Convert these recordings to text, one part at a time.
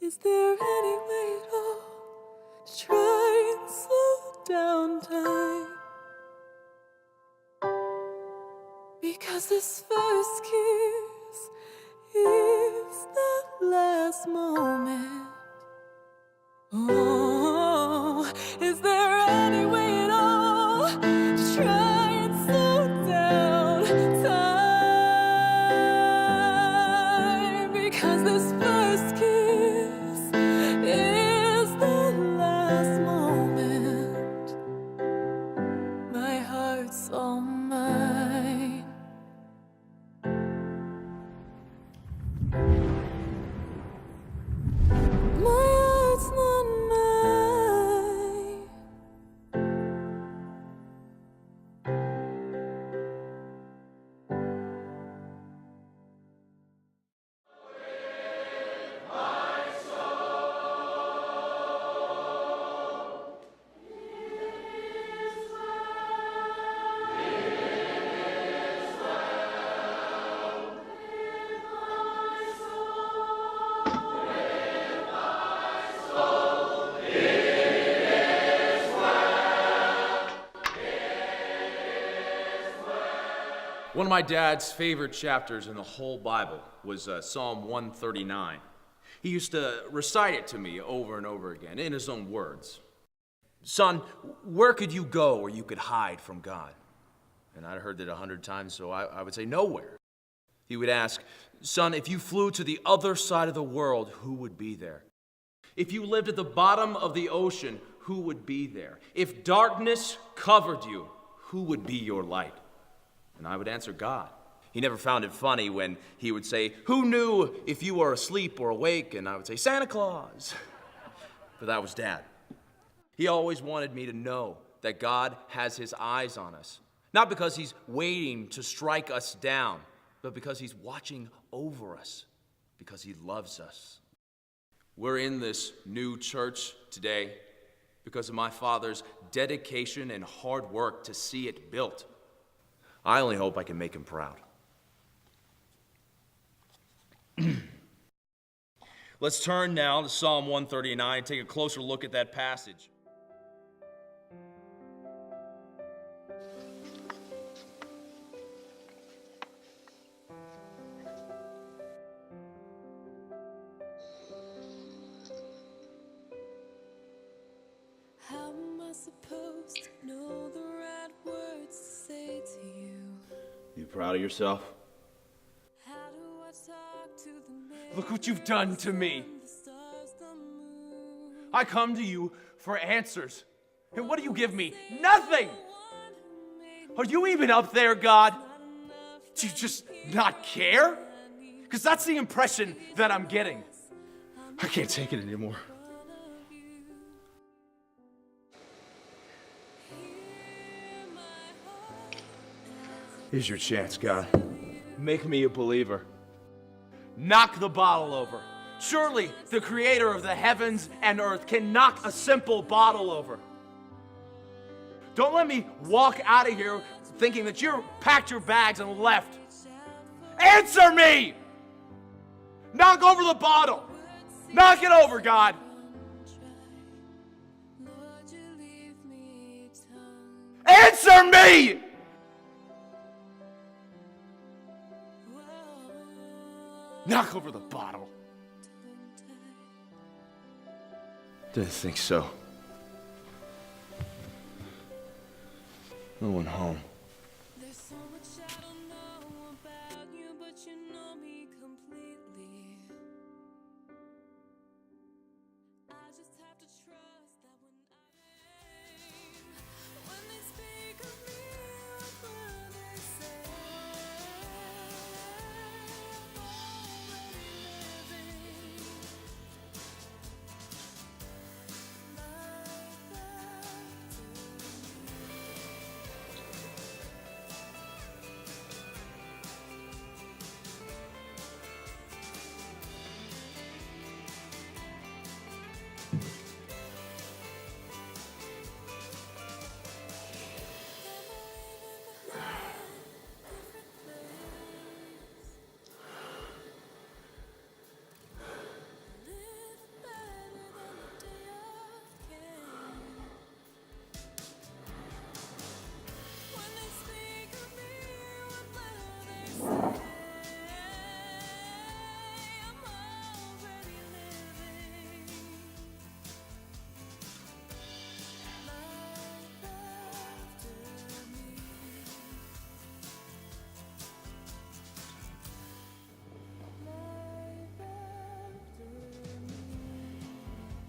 Is there any way at all to try and slow down time? Because this first kiss is the last moment. Oh, is there any way at all to try and slow down time? Because this first kiss is the last moment. My heart's all mine. My heart's not mine. One of my dad's favorite chapters in the whole Bible was Psalm 139. He used to recite it to me over and over again in his own words. Son, where could you go where you could hide from God? And I'd heard that 100 times, so I would say nowhere. He would ask, son, if you flew to the other side of the world, who would be there? If you lived at the bottom of the ocean, who would be there? If darkness covered you, who would be your light? And I would answer, God. He never found it funny when he would say, who knew if you were asleep or awake? And I would say, Santa Claus. But that was Dad. He always wanted me to know that God has his eyes on us. Not because he's waiting to strike us down, but because he's watching over us, because he loves us. We're in this new church today because of my father's dedication and hard work to see it built. I only hope I can make him proud. Let's turn now to Psalm 139 and take a closer look at that passage. How am I supposed to know the right words to say to you? You proud of yourself? How do I talk to the man? Look what you've done to me. The stars, the moon. I come to you for answers. And what do you give me? Nothing! Are you even up there, God? Do you just not care? Because that's the impression that I'm getting. I can't take it anymore. Here's your chance, God. Make me a believer. Knock the bottle over. Surely the creator of the heavens and earth can knock a simple bottle over. Don't let me walk out of here thinking that you packed your bags and left. Answer me! Knock over the bottle. Knock it over, God. Lord, you leave me tongue. Answer me! Knock over the bottle. Didn't think so. No one home. There's so much I don't know about you, but you know me completely. I just have to trust that when they speak of me, what will they say?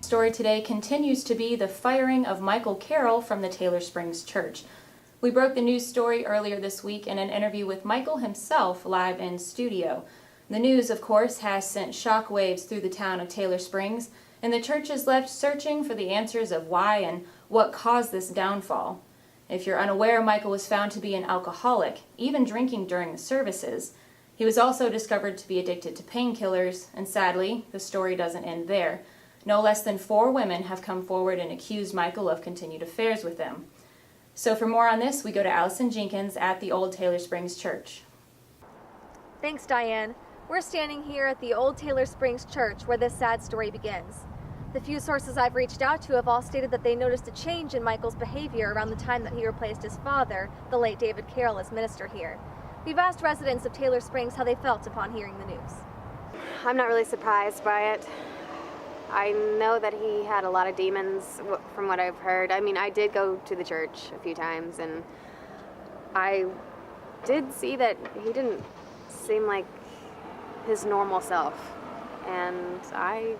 Story today continues to be the firing of Michael Carroll from the Taylor Springs Church. We broke the news story earlier this week in an interview with Michael himself live in studio. The news, of course, has sent shockwaves through the town of Taylor Springs, and the church is left searching for the answers of why and what caused this downfall. If you're unaware, Michael was found to be an alcoholic, even drinking during the services. He was also discovered to be addicted to painkillers, and sadly, the story doesn't end there. No less than 4 women have come forward and accused Michael of continued affairs with them. So for more on this, we go to Allison Jenkins at the Old Taylor Springs Church. Thanks, Diane. We're standing here at the Old Taylor Springs Church where this sad story begins. The few sources I've reached out to have all stated that they noticed a change in Michael's behavior around the time that he replaced his father, the late David Carroll, as minister here. We've asked residents of Taylor Springs how they felt upon hearing the news. I'm not really surprised by it. I know that he had a lot of demons from what I've heard. I mean, I did go to the church a few times, and I did see that he didn't seem like his normal self. And I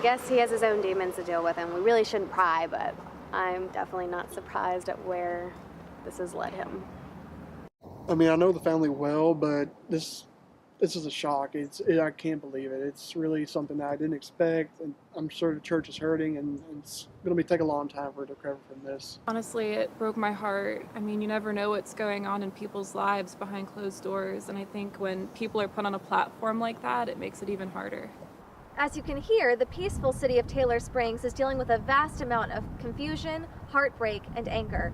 guess he has his own demons to deal with, and we really shouldn't pry, but I'm definitely not surprised at where this has led him. I mean, I know the family well, but this is a shock. I can't believe it. It's really something that I didn't expect, and I'm sure the church is hurting, and it's going to take a long time for it to recover from this. Honestly, it broke my heart. I mean, you never know what's going on in people's lives behind closed doors, and I think when people are put on a platform like that, it makes it even harder. As you can hear, the peaceful city of Taylor Springs is dealing with a vast amount of confusion, heartbreak, and anger.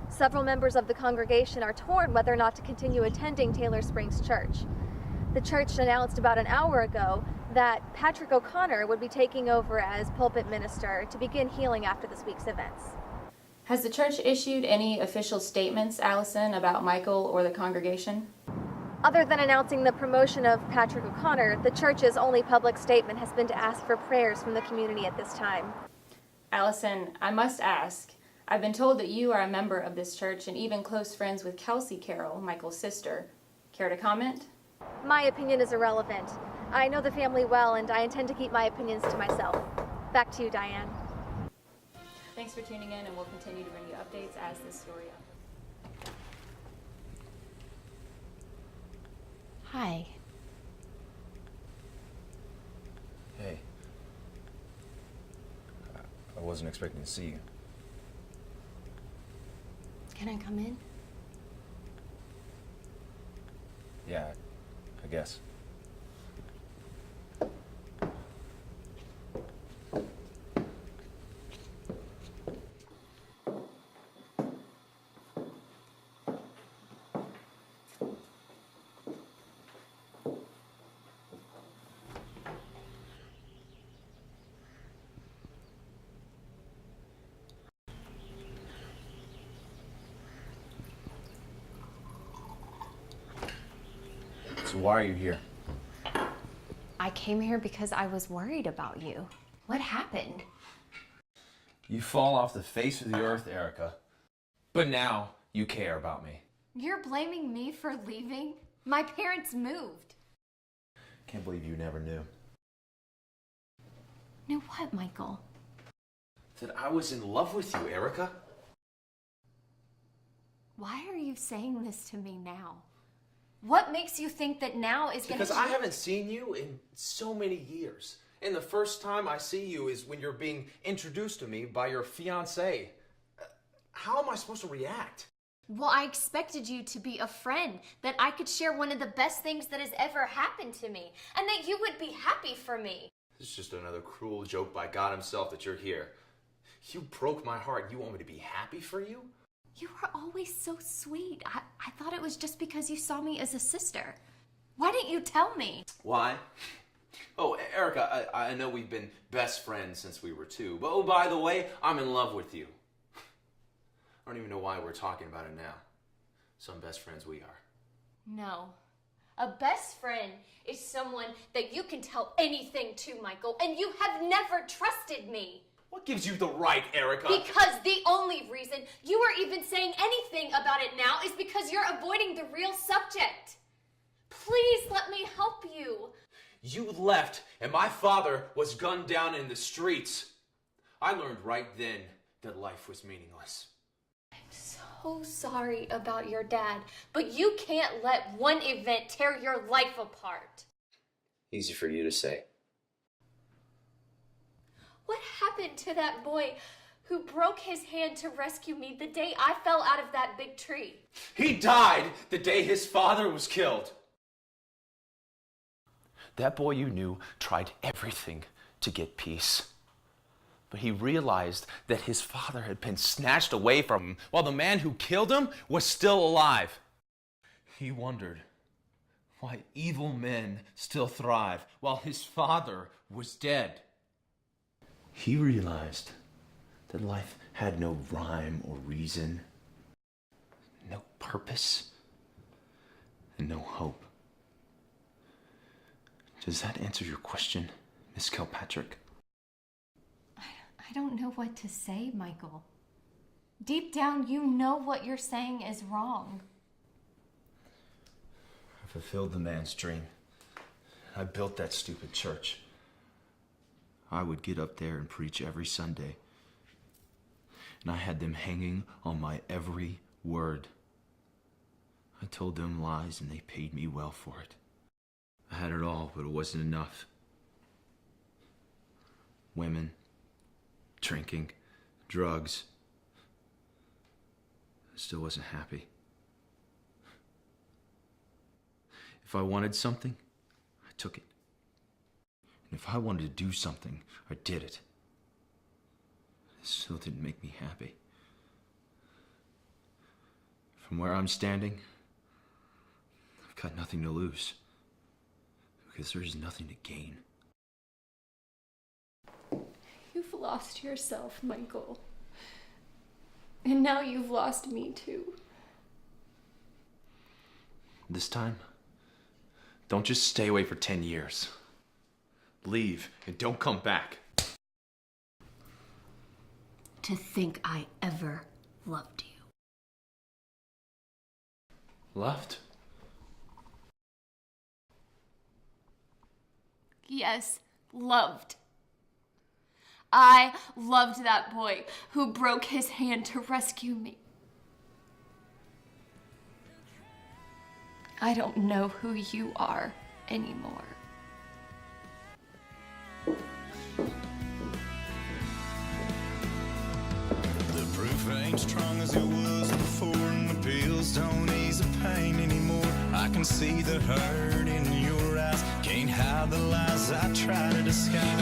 Several members of the congregation are torn whether or not to continue attending Taylor Springs Church. The church announced about an hour ago that Patrick O'Connor would be taking over as pulpit minister to begin healing after this week's events. Has the church issued any official statements, Allison, about Michael or the congregation? Other than announcing the promotion of Patrick O'Connor, the church's only public statement has been to ask for prayers from the community at this time. Allison, I must ask, I've been told that you are a member of this church and even close friends with Kelsey Carroll, Michael's sister. Care to comment? My opinion is irrelevant. I know the family well, and I intend to keep my opinions to myself. Back to you, Diane. Thanks for tuning in, and we'll continue to bring you updates as this story unfolds. Hi. Hey. I wasn't expecting to see you. Can I come in? Yeah, I guess. So why are you here? I came here because I was worried about you. What happened? You fall off the face of the earth, Erika. But now you care about me. You're blaming me for leaving? My parents moved. Can't believe you never knew. Knew what, Michael? That I was in love with you, Erika. Why are you saying this to me now? What makes you think that now is going to... Because I haven't seen you in so many years. And the first time I see you is when you're being introduced to me by your fiancé. How am I supposed to react? Well, I expected you to be a friend, that I could share one of the best things that has ever happened to me, and that you would be happy for me. This is just another cruel joke by God himself that you're here. You broke my heart. You want me to be happy for you? You were always so sweet. I thought it was just because you saw me as a sister. Why didn't you tell me? Why? Oh, Erika, I know we've been best friends since we were 2. But oh, by the way, I'm in love with you. I don't even know why we're talking about it now. Some best friends we are. No. A best friend is someone that you can tell anything to, Michael, and you have never trusted me. What gives you the right, Erika? Because the only reason you are even saying anything about it now is because you're avoiding the real subject. Please let me help you. You left, and my father was gunned down in the streets. I learned right then that life was meaningless. I'm so sorry about your dad, but you can't let one event tear your life apart. Easy for you to say. What happened to that boy who broke his hand to rescue me the day I fell out of that big tree? He died the day his father was killed. That boy you knew tried everything to get peace. But he realized that his father had been snatched away from him while the man who killed him was still alive. He wondered why evil men still thrive while his father was dead. He realized that life had no rhyme or reason, no purpose, and no hope. Does that answer your question, Miss Kilpatrick? I don't know what to say, Michael. Deep down, you know what you're saying is wrong. I fulfilled the man's dream. I built that stupid church. I would get up there and preach every Sunday. And I had them hanging on my every word. I told them lies and they paid me well for it. I had it all, but it wasn't enough. Women, drinking, drugs. I still wasn't happy. If I wanted something, I took it. And if I wanted to do something, I did it. It still didn't make me happy. From where I'm standing, I've got nothing to lose. Because there's nothing to gain. You've lost yourself, Michael. And now you've lost me too. This time, don't just stay away for 10 years. Leave and don't come back. To think I ever loved you. Loved? Yes, loved. I loved that boy who broke his hand to rescue me. I don't know who you are anymore. The proof ain't strong as it was before, and the pills don't ease the pain anymore. I can see the hurt in your eyes, can't hide the lies I try to disguise.